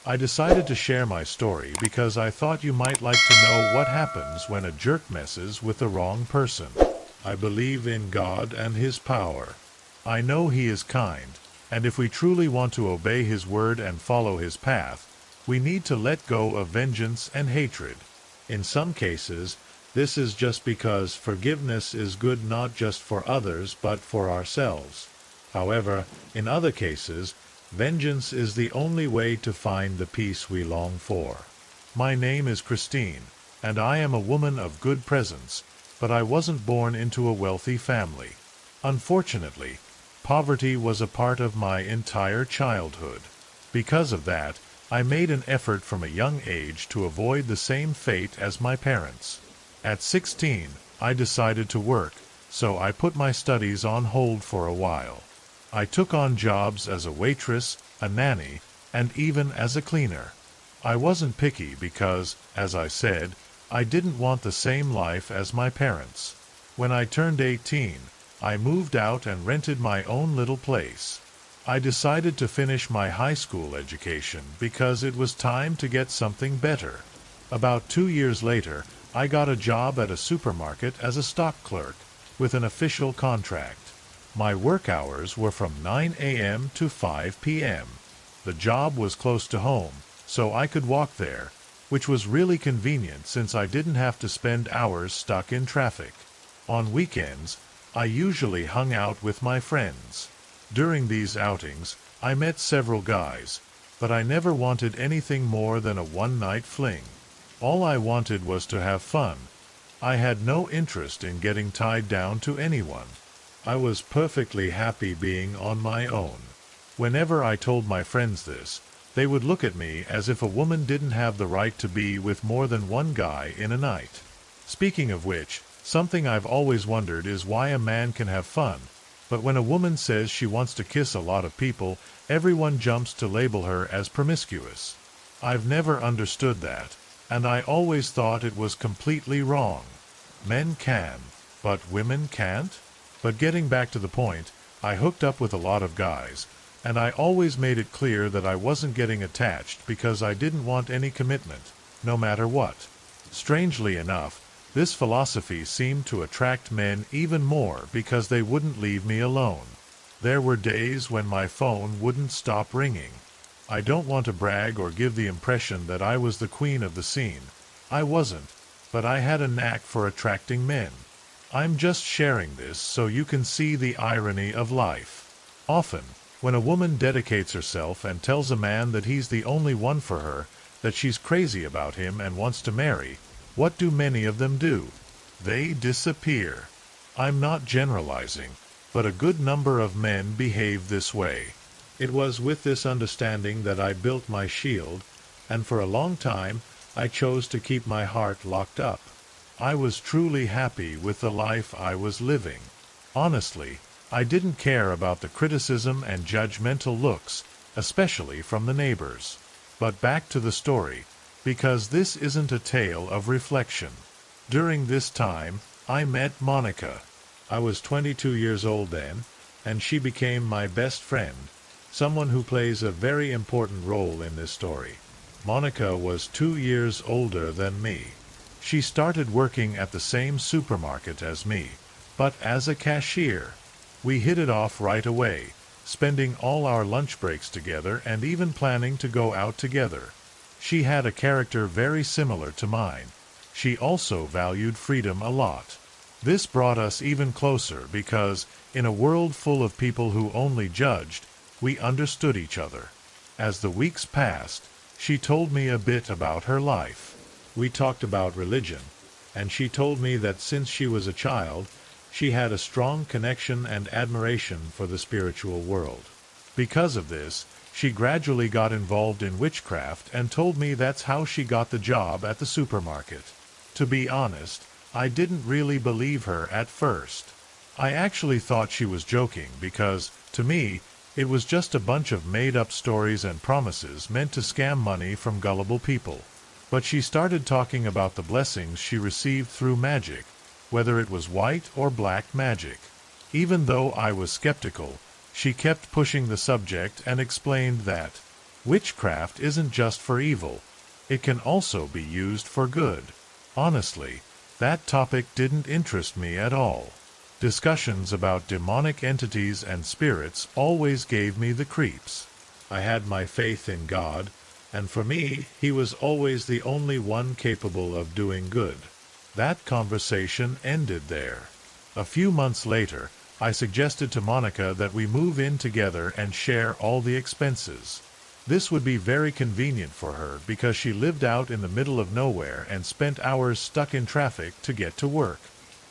I decided to share my story because I thought you might like to know what happens when a jerk messes with the wrong person. I believe in God and His power. I know He is kind, and if we truly want to obey His word and follow His path, we need to let go of vengeance and hatred. In some cases, this is just because forgiveness is good not just for others but for ourselves. However, in other cases, vengeance is the only way to find the peace we long for. My name is Christine, and I am a woman of good presence, but I wasn't born into a wealthy family. Unfortunately, poverty was a part of my entire childhood. Because of that, I made an effort from a young age to avoid the same fate as my parents. At 16, I decided to work, so I put my studies on hold for a while. I took on jobs as a waitress, a nanny, and even as a cleaner. I wasn't picky because, as I said, I didn't want the same life as my parents. When I turned 18, I moved out and rented my own little place. I decided to finish my high school education because it was time to get something better. About 2 years later, I got a job at a supermarket as a stock clerk, with an official contract. My work hours were from 9 a.m. to 5 p.m. The job was close to home, so I could walk there, which was really convenient since I didn't have to spend hours stuck in traffic. On weekends, I usually hung out with my friends. During these outings, I met several guys, but I never wanted anything more than a one-night fling. All I wanted was to have fun. I had no interest in getting tied down to anyone. I was perfectly happy being on my own. Whenever I told my friends this, they would look at me as if a woman didn't have the right to be with more than one guy in a night. Speaking of which, something I've always wondered is why a man can have fun, but when a woman says she wants to kiss a lot of people, everyone jumps to label her as promiscuous. I've never understood that, and I always thought it was completely wrong. Men can, but women can't? But getting back to the point, I hooked up with a lot of guys, and I always made it clear that I wasn't getting attached because I didn't want any commitment, no matter what. Strangely enough, this philosophy seemed to attract men even more because they wouldn't leave me alone. There were days when my phone wouldn't stop ringing. I don't want to brag or give the impression that I was the queen of the scene. I wasn't, but I had a knack for attracting men. I'm just sharing this so you can see the irony of life. Often, when a woman dedicates herself and tells a man that he's the only one for her, that she's crazy about him and wants to marry, what do many of them do? They disappear. I'm not generalizing, but a good number of men behave this way. It was with this understanding that I built my shield, and for a long time I chose to keep my heart locked up. I was truly happy with the life I was living. Honestly, I didn't care about the criticism and judgmental looks, especially from the neighbors. But back to the story, because this isn't a tale of reflection. During this time, I met Monica. I was 22 years old then, and she became my best friend, someone who plays a very important role in this story. Monica was 2 years older than me. She started working at the same supermarket as me, but as a cashier. We hit it off right away, spending all our lunch breaks together and even planning to go out together. She had a character very similar to mine. She also valued freedom a lot. This brought us even closer because, in a world full of people who only judged, we understood each other. As the weeks passed, she told me a bit about her life. We talked about religion, and she told me that since she was a child, she had a strong connection and admiration for the spiritual world. Because of this, she gradually got involved in witchcraft and told me that's how she got the job at the supermarket. To be honest, I didn't really believe her at first. I actually thought she was joking because, to me, it was just a bunch of made-up stories and promises meant to scam money from gullible people. But she started talking about the blessings she received through magic, whether it was white or black magic. Even though I was skeptical, she kept pushing the subject and explained that Witchcraft isn't just for evil. It can also be used for good. Honestly, that topic didn't interest me at all. Discussions about demonic entities and spirits always gave me the creeps. I had my faith in God, and for me, He was always the only one capable of doing good. That conversation ended there. A few months later, I suggested to Monica that we move in together and share all the expenses. This would be very convenient for her because she lived out in the middle of nowhere and spent hours stuck in traffic to get to work.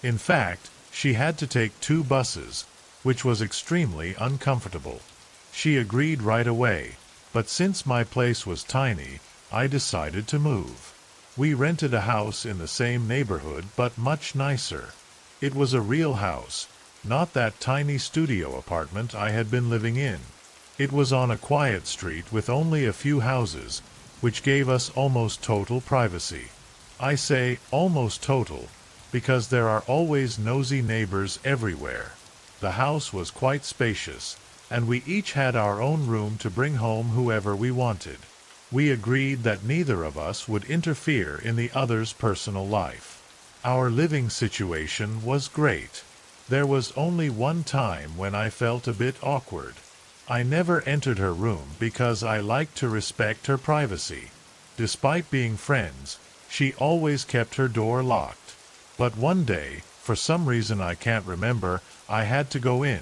In fact, she had to take 2 buses, which was extremely uncomfortable. She agreed right away, but since my place was tiny, I decided to move. We rented a house in the same neighborhood but much nicer. It was a real house, not that tiny studio apartment I had been living in. It was on a quiet street with only a few houses, which gave us almost total privacy. I say almost total, because there are always nosy neighbors everywhere. The house was quite spacious, and we each had our own room to bring home whoever we wanted. We agreed that neither of us would interfere in the other's personal life. Our living situation was great. There was only one time when I felt a bit awkward. I never entered her room because I liked to respect her privacy. Despite being friends, she always kept her door locked. But one day, for some reason I can't remember, I had to go in,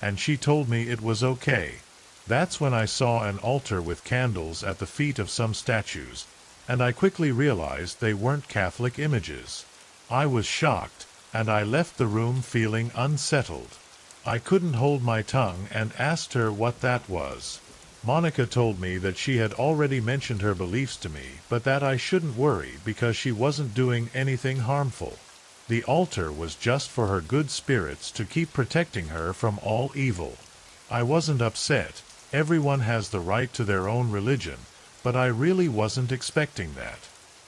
and she told me it was okay. That's when I saw an altar with candles at the feet of some statues, and I quickly realized they weren't Catholic images. I was shocked, and I left the room feeling unsettled. I couldn't hold my tongue and asked her what that was. Monica told me that she had already mentioned her beliefs to me, but that I shouldn't worry because she wasn't doing anything harmful. The altar was just for her good spirits to keep protecting her from all evil. I wasn't upset. Everyone has the right to their own religion, but I really wasn't expecting that.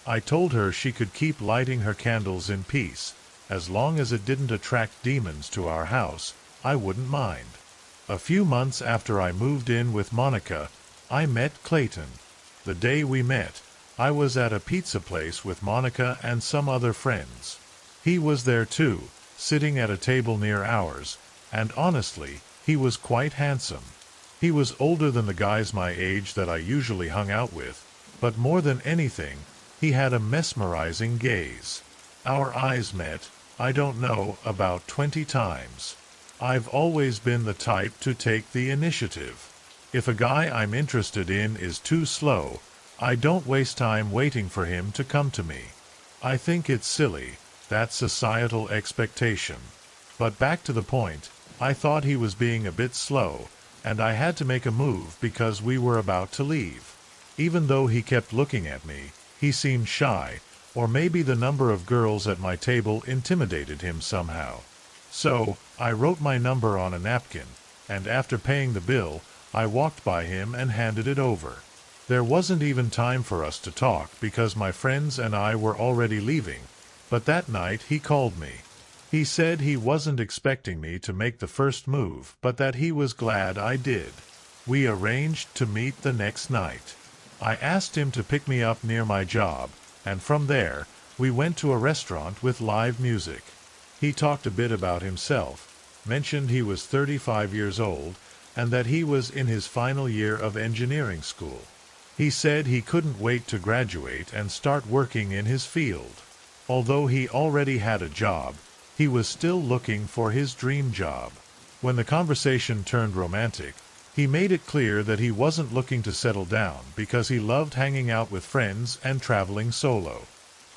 I told her she could keep lighting her candles in peace. As long as it didn't attract demons to our house, I wouldn't mind. A few months after I moved in with Monica, I met Clayton. The day we met, I was at a pizza place with Monica and some other friends. He was there too, sitting at a table near ours, and honestly, he was quite handsome. He was older than the guys my age that I usually hung out with, but more than anything, he had a mesmerizing gaze. Our eyes met, I don't know, about 20 times. I've always been the type to take the initiative. If a guy I'm interested in is too slow, I don't waste time waiting for him to come to me. I think it's silly, that societal expectation. But back to the point, I thought he was being a bit slow, and I had to make a move because we were about to leave. Even though he kept looking at me, he seemed shy, or maybe the number of girls at my table intimidated him somehow. So, I wrote my number on a napkin, and after paying the bill, I walked by him and handed it over. There wasn't even time for us to talk because my friends and I were already leaving, but that night he called me. He said he wasn't expecting me to make the first move, but that he was glad I did. We arranged to meet the next night. I asked him to pick me up near my job, and from there, we went to a restaurant with live music. He talked a bit about himself, mentioned he was 35 years old, and that he was in his final year of engineering school. He said he couldn't wait to graduate and start working in his field. Although he already had a job, he was still looking for his dream job. When the conversation turned romantic, he made it clear that he wasn't looking to settle down because he loved hanging out with friends and traveling solo.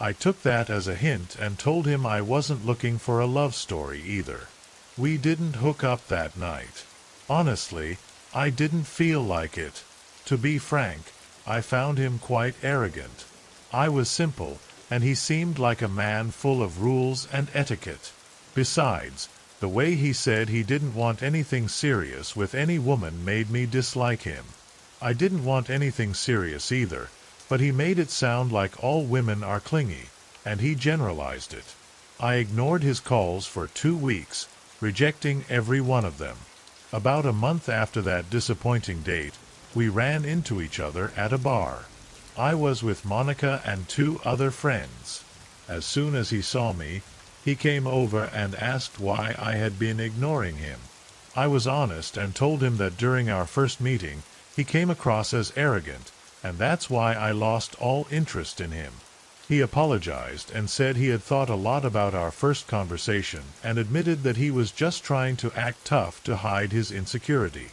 I took that as a hint and told him I wasn't looking for a love story either. We didn't hook up that night. Honestly, I didn't feel like it. To be frank, I found him quite arrogant. I was simple, and he seemed like a man full of rules and etiquette. Besides, the way he said he didn't want anything serious with any woman made me dislike him. I didn't want anything serious either, but he made it sound like all women are clingy, and he generalized it. I ignored his calls for 2 weeks, rejecting every one of them. About a month after that disappointing date, We ran into each other at a bar. I was with Monica and 2 other friends. As soon as he saw me, he came over and asked why I had been ignoring him. I was honest and told him that during our first meeting, he came across as arrogant, and that's why I lost all interest in him. He apologized and said he had thought a lot about our first conversation and admitted that he was just trying to act tough to hide his insecurity.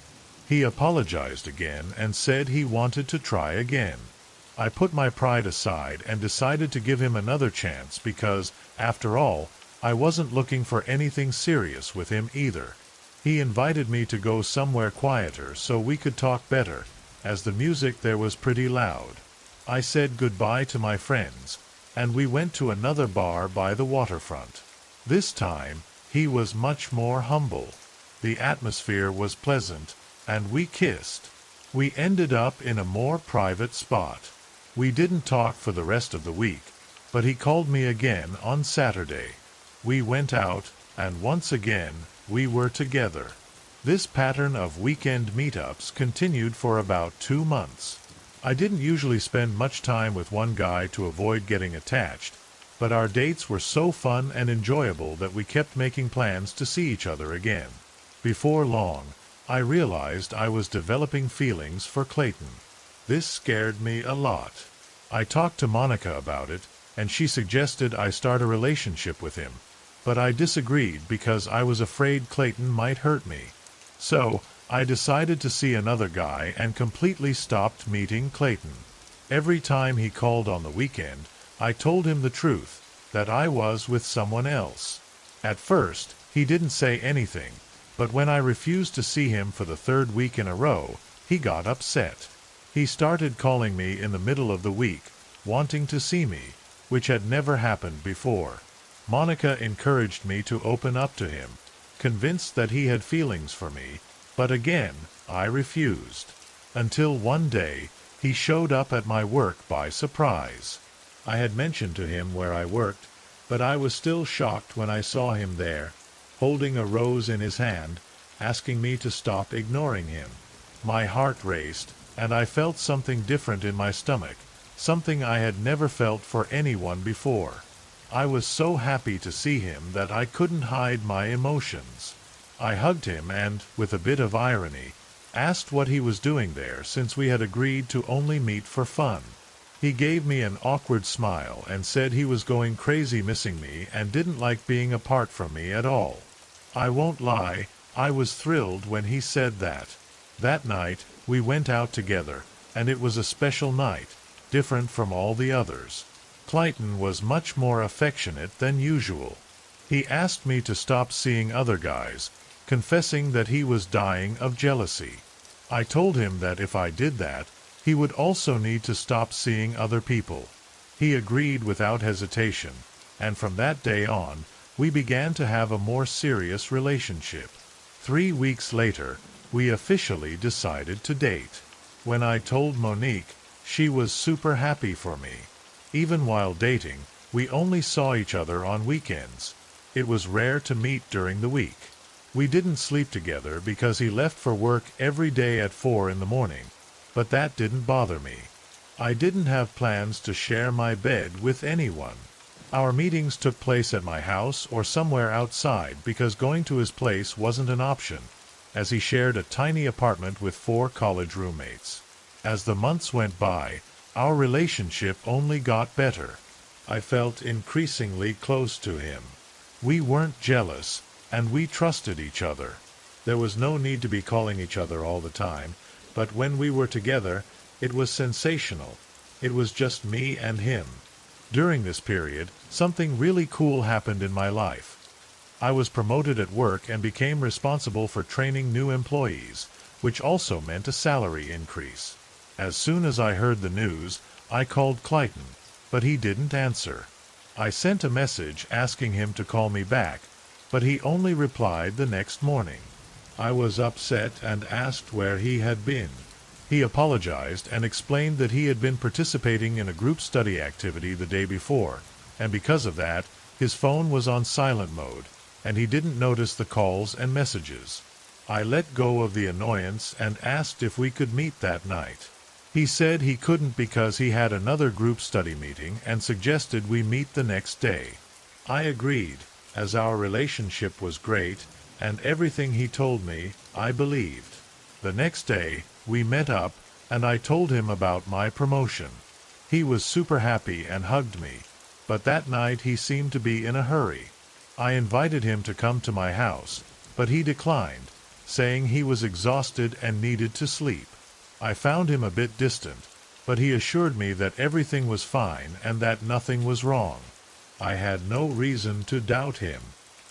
He apologized again and said he wanted to try again. I put my pride aside and decided to give him another chance because, after all, I wasn't looking for anything serious with him either. He invited me to go somewhere quieter so we could talk better, as the music there was pretty loud. I said goodbye to my friends, and we went to another bar by the waterfront. This time, he was much more humble. The atmosphere was pleasant, and we kissed. We ended up in a more private spot. We didn't talk for the rest of the week, but he called me again on Saturday. We went out, and once again, we were together. This pattern of weekend meetups continued for about 2 months. I didn't usually spend much time with one guy to avoid getting attached, but our dates were so fun and enjoyable that we kept making plans to see each other again. Before long, I realized I was developing feelings for Clayton. This scared me a lot. I talked to Monica about it, and she suggested I start a relationship with him, but I disagreed because I was afraid Clayton might hurt me. So, I decided to see another guy and completely stopped meeting Clayton. Every time he called on the weekend, I told him the truth, that I was with someone else. At first, he didn't say anything, but when I refused to see him for the 3rd week in a row, he got upset. He started calling me in the middle of the week, wanting to see me, which had never happened before. Monica encouraged me to open up to him, convinced that he had feelings for me, but again, I refused. Until one day, he showed up at my work by surprise. I had mentioned to him where I worked, but I was still shocked when I saw him there, holding a rose in his hand, asking me to stop ignoring him. My heart raced, and I felt something different in my stomach, something I had never felt for anyone before. I was so happy to see him that I couldn't hide my emotions. I hugged him and, with a bit of irony, asked what he was doing there since we had agreed to only meet for fun. He gave me an awkward smile and said he was going crazy missing me and didn't like being apart from me at all. I won't lie, I was thrilled when he said that. That night, we went out together, and it was a special night, different from all the others. Clayton was much more affectionate than usual. He asked me to stop seeing other guys, confessing that he was dying of jealousy. I told him that if I did that, he would also need to stop seeing other people. He agreed without hesitation, and from that day on, we began to have a more serious relationship. 3 weeks later, we officially decided to date. When I told Monique, she was super happy for me. Even while dating, we only saw each other on weekends. It was rare to meet during the week. We didn't sleep together because he left for work every day at 4 in the morning, but that didn't bother me. I didn't have plans to share my bed with anyone. Our meetings took place at my house or somewhere outside because going to his place wasn't an option, as he shared a tiny apartment with 4 college roommates. As the months went by, our relationship only got better. I felt increasingly close to him. We weren't jealous, and we trusted each other. There was no need to be calling each other all the time, but when we were together, it was sensational. It was just me and him. During this period, something really cool happened in my life. I was promoted at work and became responsible for training new employees, which also meant a salary increase. As soon as I heard the news, I called Clayton, but he didn't answer. I sent a message asking him to call me back, but he only replied the next morning. I was upset and asked where he had been. He apologized and explained that he had been participating in a group study activity the day before, and because of that, his phone was on silent mode, and he didn't notice the calls and messages. I let go of the annoyance and asked if we could meet that night. He said he couldn't because he had another group study meeting and suggested we meet the next day. I agreed, as our relationship was great, and everything he told me, I believed. The next day, we met up, and I told him about my promotion. He was super happy and hugged me, but that night he seemed to be in a hurry. I invited him to come to my house, but he declined, saying he was exhausted and needed to sleep. I found him a bit distant, but he assured me that everything was fine and that nothing was wrong. I had no reason to doubt him.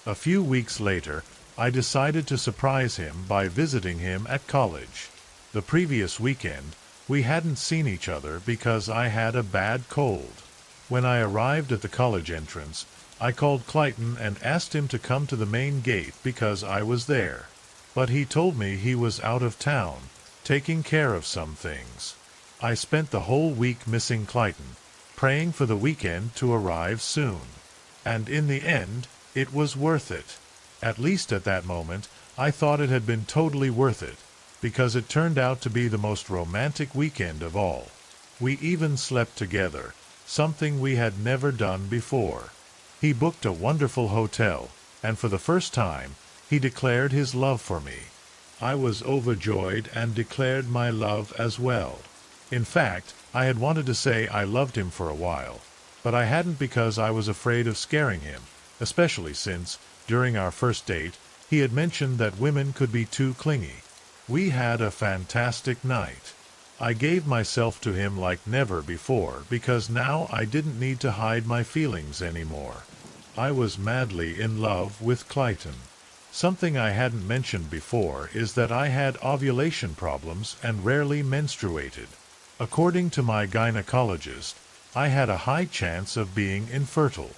A few weeks later, I decided to surprise him by visiting him at college. The previous weekend, we hadn't seen each other because I had a bad cold. When I arrived at the college entrance, I called Clayton and asked him to come to the main gate because I was there. But he told me he was out of town, taking care of some things. I spent the whole week missing Clayton, praying for the weekend to arrive soon. And in the end, it was worth it. At least at that moment, I thought it had been totally worth it, because it turned out to be the most romantic weekend of all. We even slept together, something we had never done before. He booked a wonderful hotel, and for the first time, he declared his love for me. I was overjoyed and declared my love as well. In fact, I had wanted to say I loved him for a while, but I hadn't because I was afraid of scaring him, especially since, during our first date, he had mentioned that women could be too clingy. We had a fantastic night. I gave myself to him like never before because now I didn't need to hide my feelings anymore. I was madly in love with Clayton. Something I hadn't mentioned before is that I had ovulation problems and rarely menstruated. According to my gynecologist, I had a high chance of being infertile.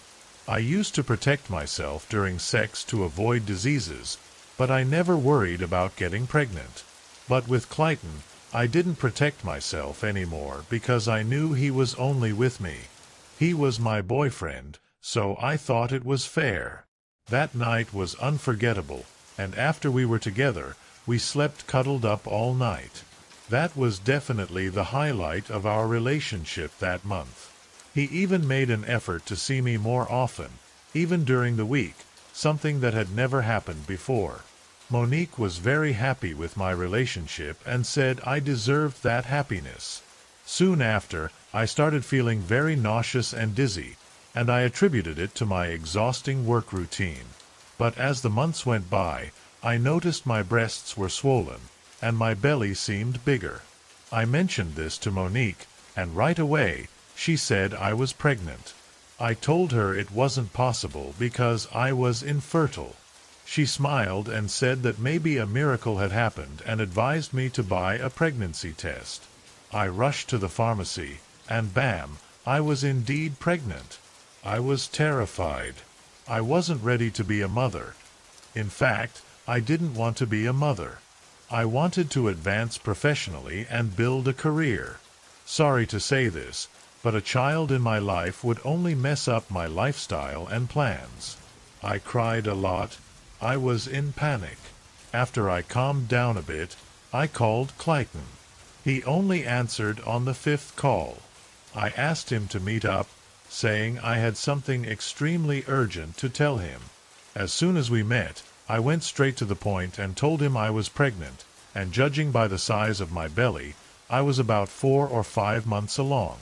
I used to protect myself during sex to avoid diseases, but I never worried about getting pregnant. But with Clayton, I didn't protect myself anymore because I knew he was only with me. He was my boyfriend, so I thought it was fair. That night was unforgettable, and after we were together, we slept cuddled up all night. That was definitely the highlight of our relationship that month. He even made an effort to see me more often, even during the week, something that had never happened before. Monique was very happy with my relationship and said I deserved that happiness. Soon after, I started feeling very nauseous and dizzy, and I attributed it to my exhausting work routine. But as the months went by, I noticed my breasts were swollen, and my belly seemed bigger. I mentioned this to Monique, and right away, she said I was pregnant. I told her it wasn't possible because I was infertile. She smiled and said that maybe a miracle had happened and advised me to buy a pregnancy test. I rushed to the pharmacy, and bam, I was indeed pregnant. I was terrified. I wasn't ready to be a mother. In fact, I didn't want to be a mother. I wanted to advance professionally and build a career. Sorry to say this, but a child in my life would only mess up my lifestyle and plans. I cried a lot. I was in panic. After I calmed down a bit, I called Clayton. He only answered on the 5th call. I asked him to meet up, saying I had something extremely urgent to tell him. As soon as we met, I went straight to the point and told him I was pregnant, and judging by the size of my belly, I was about 4 or 5 months along.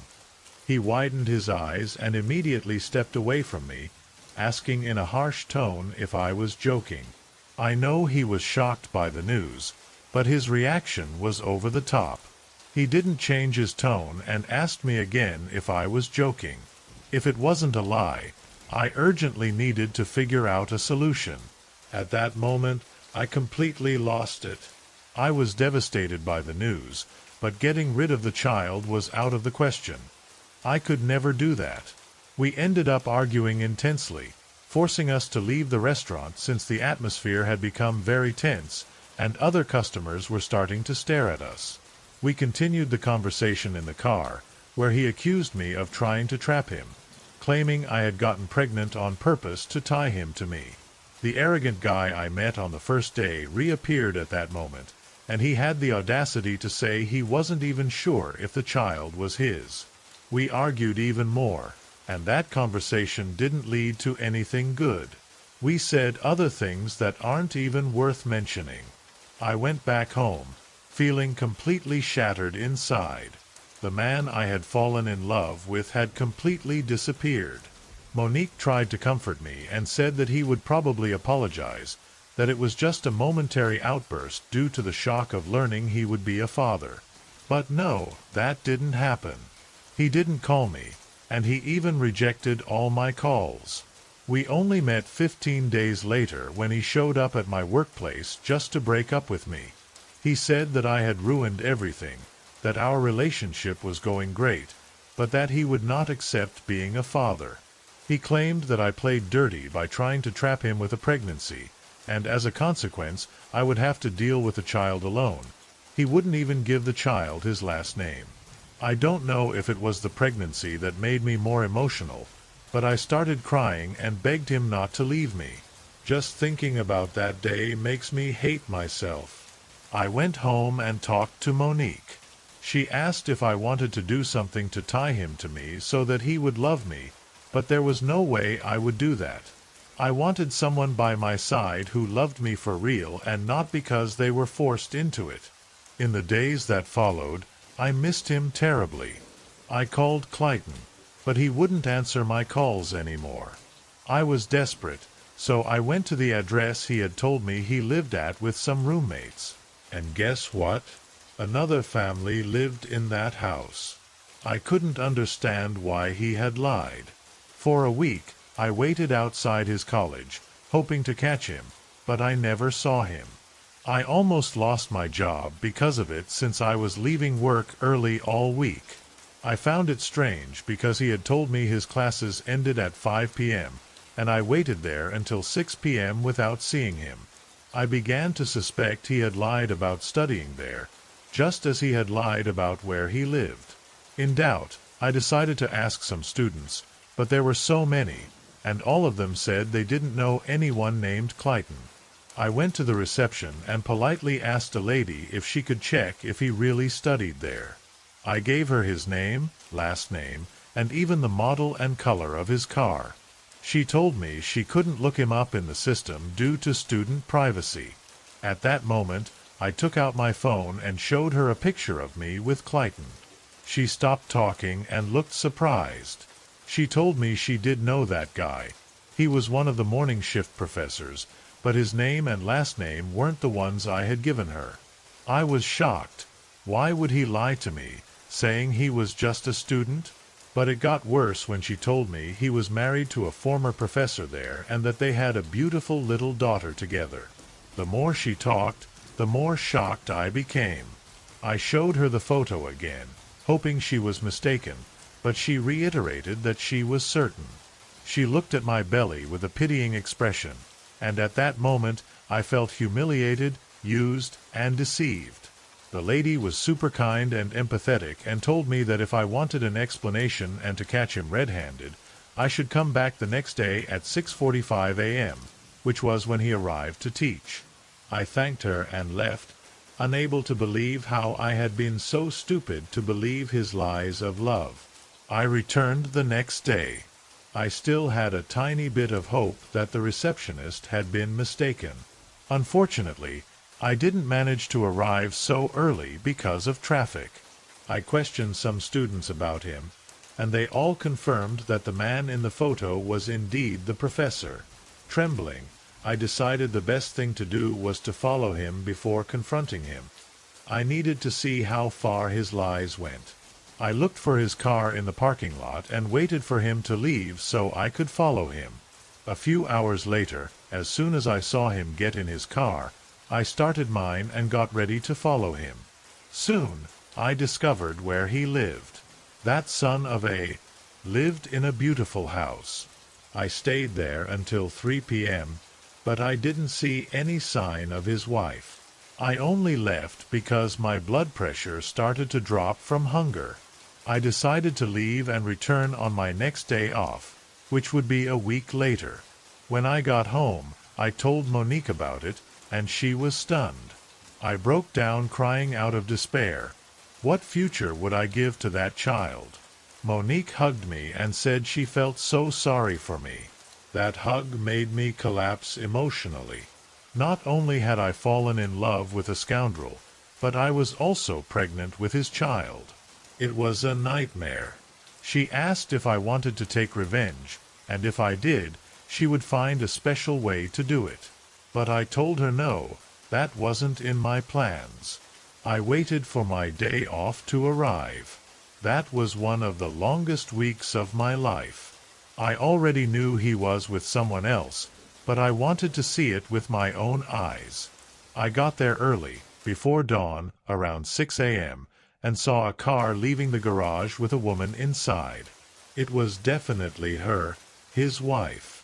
He widened his eyes and immediately stepped away from me, asking in a harsh tone if I was joking. I know he was shocked by the news, but his reaction was over the top. He didn't change his tone and asked me again if I was joking. If it wasn't a lie, I urgently needed to figure out a solution. At that moment, I completely lost it. I was devastated by the news, but getting rid of the child was out of the question. I could never do that. We ended up arguing intensely, forcing us to leave the restaurant since the atmosphere had become very tense, and other customers were starting to stare at us. We continued the conversation in the car, where he accused me of trying to trap him, claiming I had gotten pregnant on purpose to tie him to me. The arrogant guy I met on the first day reappeared at that moment, and he had the audacity to say he wasn't even sure if the child was his. We argued even more, and that conversation didn't lead to anything good. We said other things that aren't even worth mentioning. I went back home, feeling completely shattered inside. The man I had fallen in love with had completely disappeared. Monique tried to comfort me and said that he would probably apologize, that it was just a momentary outburst due to the shock of learning he would be a father. But no, that didn't happen. He didn't call me, and he even rejected all my calls. We only met 15 days later when he showed up at my workplace just to break up with me. He said that I had ruined everything, that our relationship was going great, but that he would not accept being a father. He claimed that I played dirty by trying to trap him with a pregnancy, and as a consequence, I would have to deal with the child alone. He wouldn't even give the child his last name. I don't know if it was the pregnancy that made me more emotional, but I started crying and begged him not to leave me. Just thinking about that day makes me hate myself. I went home and talked to Monique. She asked if I wanted to do something to tie him to me so that he would love me, but there was no way I would do that. I wanted someone by my side who loved me for real and not because they were forced into it. In the days that followed, I missed him terribly. I called Clayton, but he wouldn't answer my calls anymore. I was desperate, so I went to the address he had told me he lived at with some roommates. And guess what? Another family lived in that house. I couldn't understand why he had lied. For a week, I waited outside his college, hoping to catch him, but I never saw him. I almost lost my job because of it since I was leaving work early all week. I found it strange because he had told me his classes ended at 5 p.m., and I waited there until 6 p.m. without seeing him. I began to suspect he had lied about studying there, just as he had lied about where he lived. In doubt, I decided to ask some students, but there were so many, and all of them said they didn't know anyone named Clayton. I went to the reception and politely asked a lady if she could check if he really studied there. I gave her his name, last name, and even the model and color of his car. She told me she couldn't look him up in the system due to student privacy. At that moment, I took out my phone and showed her a picture of me with Clayton. She stopped talking and looked surprised. She told me she did know that guy. He was one of the morning shift professors, but his name and last name weren't the ones I had given her. I was shocked. Why would he lie to me, saying he was just a student? But it got worse when she told me he was married to a former professor there and that they had a beautiful little daughter together. The more she talked, the more shocked I became. I showed her the photo again, hoping she was mistaken, but she reiterated that she was certain. She looked at my belly with a pitying expression, and at that moment I felt humiliated, used, and deceived. The lady was super kind and empathetic and told me that if I wanted an explanation and to catch him red-handed, I should come back the next day at 6:45 a.m., which was when he arrived to teach. I thanked her and left, unable to believe how I had been so stupid to believe his lies of love. I returned the next day. I still had a tiny bit of hope that the receptionist had been mistaken. Unfortunately, I didn't manage to arrive so early because of traffic. I questioned some students about him, and they all confirmed that the man in the photo was indeed the professor. Trembling, I decided the best thing to do was to follow him before confronting him. I needed to see how far his lies went. I looked for his car in the parking lot and waited for him to leave so I could follow him. A few hours later, as soon as I saw him get in his car, I started mine and got ready to follow him. Soon, I discovered where he lived. That son of a lived in a beautiful house. I stayed there until 3 p.m., but I didn't see any sign of his wife. I only left because my blood pressure started to drop from hunger. I decided to leave and return on my next day off, which would be a week later. When I got home, I told Monique about it, and she was stunned. I broke down crying out of despair. What future would I give to that child? Monique hugged me and said she felt so sorry for me. That hug made me collapse emotionally. Not only had I fallen in love with a scoundrel, but I was also pregnant with his child. It was a nightmare. She asked if I wanted to take revenge, and if I did, she would find a special way to do it. But I told her no, that wasn't in my plans. I waited for my day off to arrive. That was one of the longest weeks of my life. I already knew he was with someone else, but I wanted to see it with my own eyes. I got there early, before dawn, around 6 a.m., and saw a car leaving the garage with a woman inside. It was definitely her, his wife.